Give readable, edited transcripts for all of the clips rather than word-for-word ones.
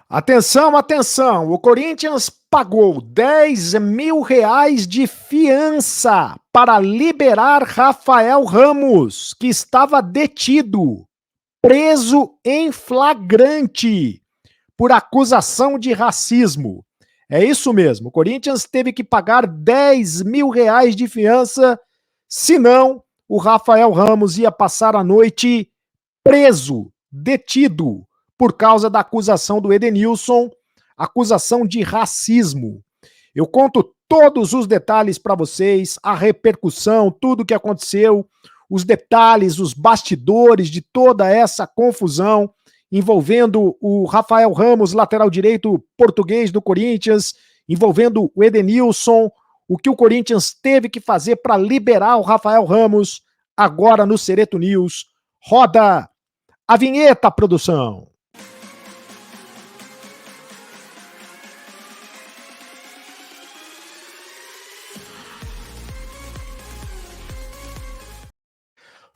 Atenção, atenção! O Corinthians pagou R$ 10.000 de fiança para liberar Rafael Ramos, que estava detido, preso em flagrante por acusação de racismo. É isso mesmo, o Corinthians teve que pagar R$ 10.000 de fiança, senão o Rafael Ramos ia passar a noite preso, detido, por causa da acusação do Edenilson, acusação de racismo. Eu conto todos os detalhes para vocês, a repercussão, tudo o que aconteceu, os detalhes, os bastidores de toda essa confusão envolvendo o Rafael Ramos, lateral direito português do Corinthians, envolvendo o Edenilson, o que o Corinthians teve que fazer para liberar o Rafael Ramos, agora no Sereto News. Roda a vinheta, produção.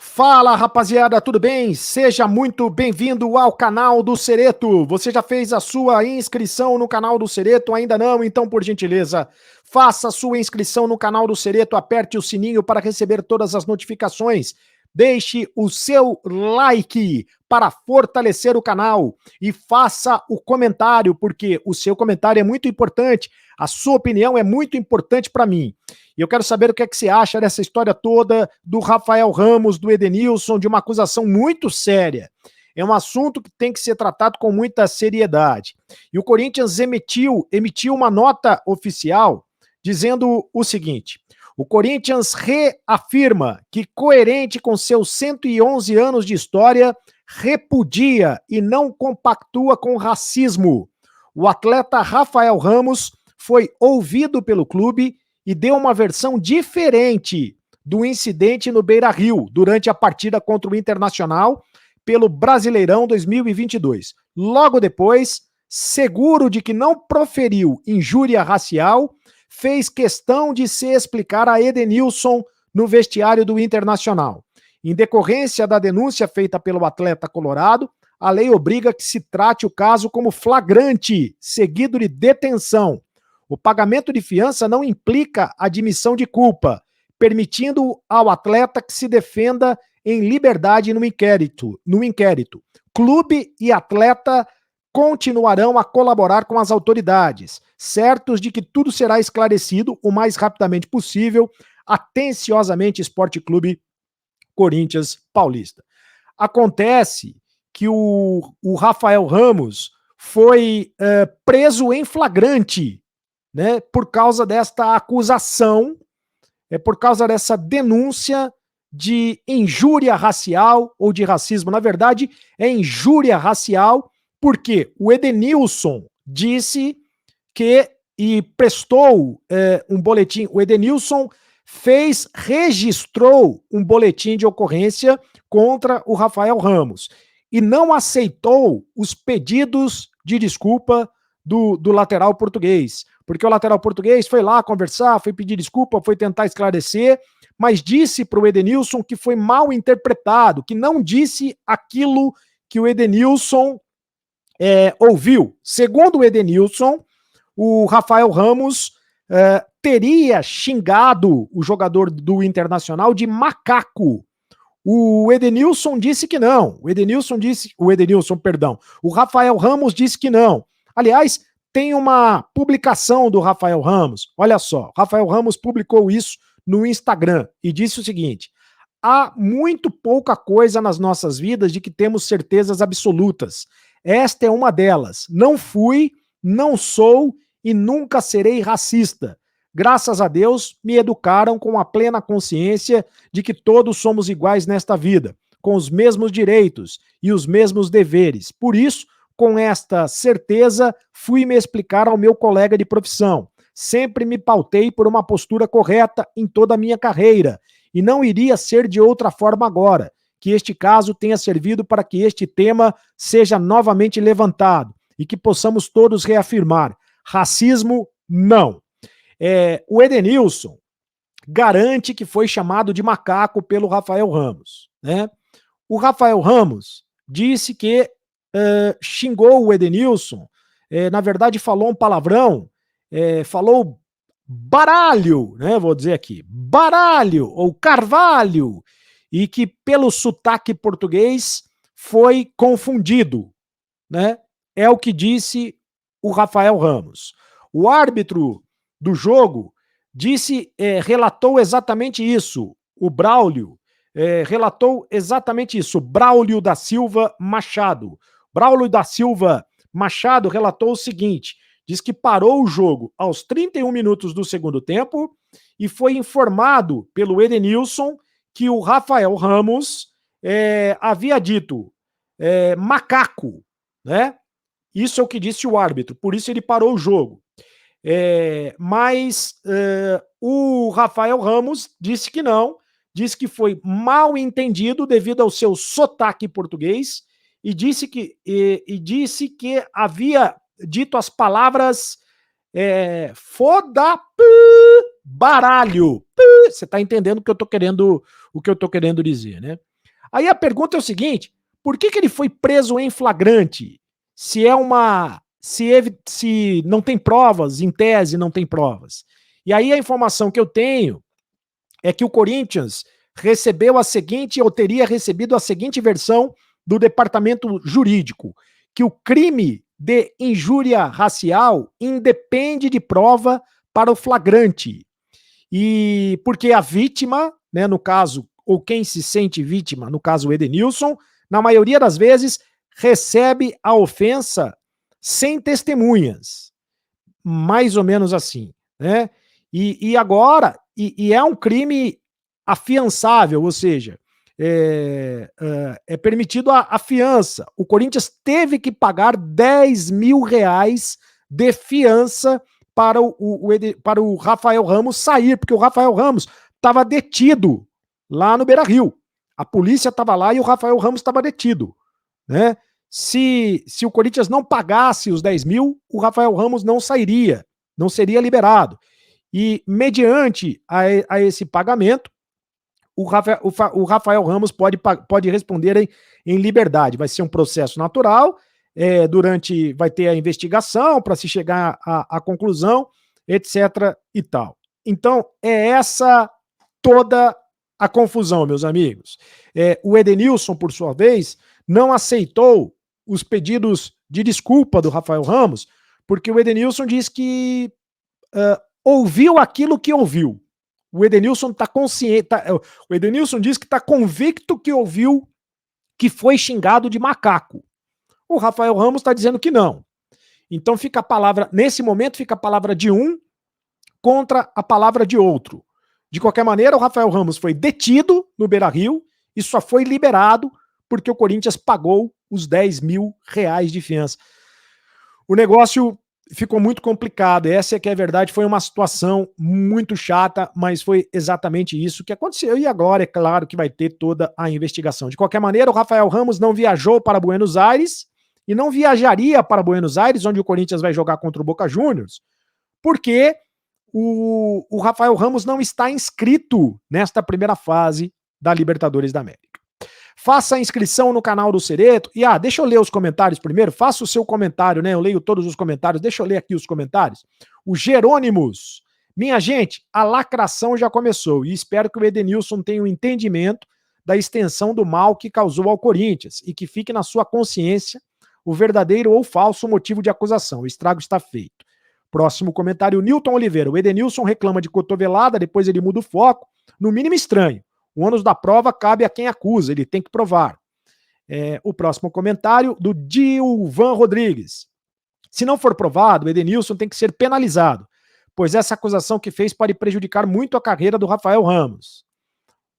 Fala, rapaziada, tudo bem? Seja muito bem-vindo ao canal do Sereto. Você já fez a sua inscrição no canal do Sereto? Ainda não? Então, por gentileza, faça a sua inscrição no canal do Sereto, aperte o sininho para receber todas as notificações. Deixe o seu like para fortalecer o canal e faça o comentário, porque o seu comentário é muito importante, a sua opinião é muito importante para mim. E eu quero saber o que é que você acha dessa história toda do Rafael Ramos, do Edenilson, de uma acusação muito séria. É um assunto que tem que ser tratado com muita seriedade. E o Corinthians emitiu uma nota oficial dizendo o seguinte: o Corinthians reafirma que, coerente com seus 111 anos de história, repudia e não compactua com racismo. O atleta Rafael Ramos foi ouvido pelo clube e deu uma versão diferente do incidente no Beira-Rio durante a partida contra o Internacional pelo Brasileirão 2022. Logo depois, seguro de que não proferiu injúria racial, fez questão de se explicar a Edenilson no vestiário do Internacional. Em decorrência da denúncia feita pelo atleta colorado, a lei obriga que se trate o caso como flagrante, seguido de detenção. O pagamento de fiança não implica admissão de culpa, permitindo ao atleta que se defenda em liberdade no inquérito. Clube e atleta continuarão a colaborar com as autoridades, certos de que tudo será esclarecido o mais rapidamente possível. Atenciosamente, Esporte Clube Corinthians Paulista. Acontece que o Rafael Ramos foi preso em flagrante, né, por causa desta acusação, por causa dessa denúncia de injúria racial ou de racismo. Na verdade, é injúria racial, porque o Edenilson disse que, e prestou um boletim, o Edenilson registrou um boletim de ocorrência contra o Rafael Ramos e não aceitou os pedidos de desculpa do lateral português, porque o lateral português foi lá conversar, foi pedir desculpa, foi tentar esclarecer, mas disse para o Edenilson que foi mal interpretado, que não disse aquilo que o Edenilson ouviu. Segundo o Edenilson, o Rafael Ramos teria xingado o jogador do Internacional de macaco. O Edenilson disse que não. O Rafael Ramos disse que não. Aliás, tem uma publicação do Rafael Ramos. Olha só, o Rafael Ramos publicou isso no Instagram e disse o seguinte: há muito pouca coisa nas nossas vidas de que temos certezas absolutas. Esta é uma delas. Não fui, não sou e nunca serei racista. Graças a Deus, me educaram com a plena consciência de que todos somos iguais nesta vida, com os mesmos direitos e os mesmos deveres. Por isso, com esta certeza, fui me explicar ao meu colega de profissão. Sempre me pautei por uma postura correta em toda a minha carreira, e não iria ser de outra forma agora, que este caso tenha servido para que este tema seja novamente levantado e que possamos todos reafirmar: racismo, não. O Edenilson garante que foi chamado de macaco pelo Rafael Ramos, né? O Rafael Ramos disse que xingou o Edenilson na verdade falou um palavrão, falou baralho, né? Vou dizer aqui, baralho ou carvalho, e que pelo sotaque português foi confundido, né? É o que disse o Rafael Ramos. O árbitro do jogo relatou exatamente isso. O Braulio relatou exatamente isso. Braulio da Silva Machado. Braulio da Silva Machado relatou o seguinte: diz que parou o jogo aos 31 minutos do segundo tempo e foi informado pelo Edenilson que o Rafael Ramos havia dito macaco, né? Isso é o que disse o árbitro, por isso ele parou o jogo. Mas o Rafael Ramos disse que não, disse que foi mal entendido devido ao seu sotaque português e disse que havia dito as palavras foda baralho. Você está entendendo o que eu tô querendo dizer, né? Aí a pergunta é o seguinte: por que ele foi preso em flagrante? Se é uma. Se não tem provas, em tese não tem provas. E aí a informação que eu tenho é que o Corinthians recebeu a seguinte, ou teria recebido a seguinte versão do departamento jurídico: que o crime de injúria racial independe de prova para o flagrante. E porque a vítima, né, no caso, ou quem se sente vítima, no caso o Edenilson, na maioria das vezes recebe a ofensa sem testemunhas. Mais ou menos assim, né? E agora, é um crime afiançável, ou seja, é permitido a fiança. O Corinthians teve que pagar R$ 10.000 de fiança para o Rafael Ramos sair, porque o Rafael Ramos estava detido lá no Beira-Rio. A polícia estava lá e o Rafael Ramos estava detido, né? Se o Corinthians não pagasse os 10 mil, o Rafael Ramos não sairia, não seria liberado. E, mediante a esse pagamento, o Rafael Ramos pode responder em liberdade. Vai ser um processo natural, vai ter a investigação para se chegar à conclusão, etc. e tal. Então, é essa toda a confusão, meus amigos. O Edenilson, por sua vez, não aceitou os pedidos de desculpa do Rafael Ramos, porque o Edenilson diz que ouviu aquilo que ouviu. O Edenilson está consciente. O Edenilson diz que está convicto que ouviu que foi xingado de macaco. O Rafael Ramos está dizendo que não. Então fica a palavra, nesse momento, fica a palavra de um contra a palavra de outro. De qualquer maneira, o Rafael Ramos foi detido no Beira-Rio e só foi liberado porque o Corinthians pagou os R$ 10.000 de fiança. O negócio ficou muito complicado. Essa é que é a verdade. Foi uma situação muito chata, mas foi exatamente isso que aconteceu. E agora, é claro que vai ter toda a investigação. De qualquer maneira, o Rafael Ramos não viajou para Buenos Aires e não viajaria para Buenos Aires, onde o Corinthians vai jogar contra o Boca Juniors, porque o Rafael Ramos não está inscrito nesta primeira fase da Libertadores da América. Faça a inscrição no canal do Cereto. E deixa eu ler os comentários primeiro. Faça o seu comentário, né? Eu leio todos os comentários. Deixa eu ler aqui os comentários. O Jerônimos. Minha gente, a lacração já começou e espero que o Edenilson tenha um entendimento da extensão do mal que causou ao Corinthians e que fique na sua consciência o verdadeiro ou falso motivo de acusação. O estrago está feito. Próximo comentário, Newton Oliveira. O Edenilson reclama de cotovelada, depois ele muda o foco. No mínimo estranho. O ônus da prova cabe a quem acusa, ele tem que provar. O próximo comentário, do Dilvan Rodrigues. Se não for provado, o Edenilson tem que ser penalizado, pois essa acusação que fez pode prejudicar muito a carreira do Rafael Ramos.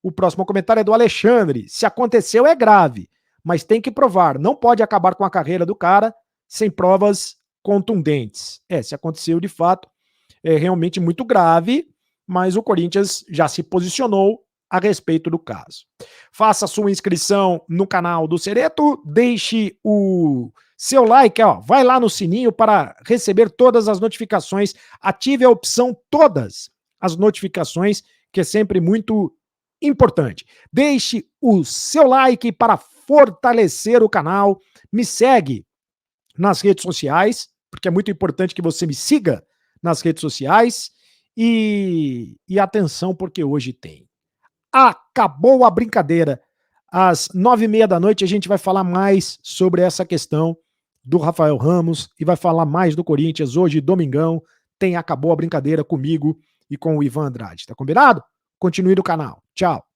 O próximo comentário é do Alexandre. Se aconteceu, é grave, mas tem que provar. Não pode acabar com a carreira do cara sem provas contundentes. Se aconteceu de fato, é realmente muito grave, mas o Corinthians já se posicionou a respeito do caso. Faça sua inscrição no canal do Cereto, deixe o seu like, vai lá no sininho para receber todas as notificações, ative a opção todas as notificações, que é sempre muito importante. Deixe o seu like para fortalecer o canal, me segue nas redes sociais, porque é muito importante que você me siga nas redes sociais e atenção, porque hoje tem. Acabou a brincadeira. Às 9h30 da noite a gente vai falar mais sobre essa questão do Rafael Ramos e vai falar mais do Corinthians. Hoje, domingão, tem Acabou a Brincadeira comigo e com o Ivan Andrade. Tá combinado? Continue no canal. Tchau.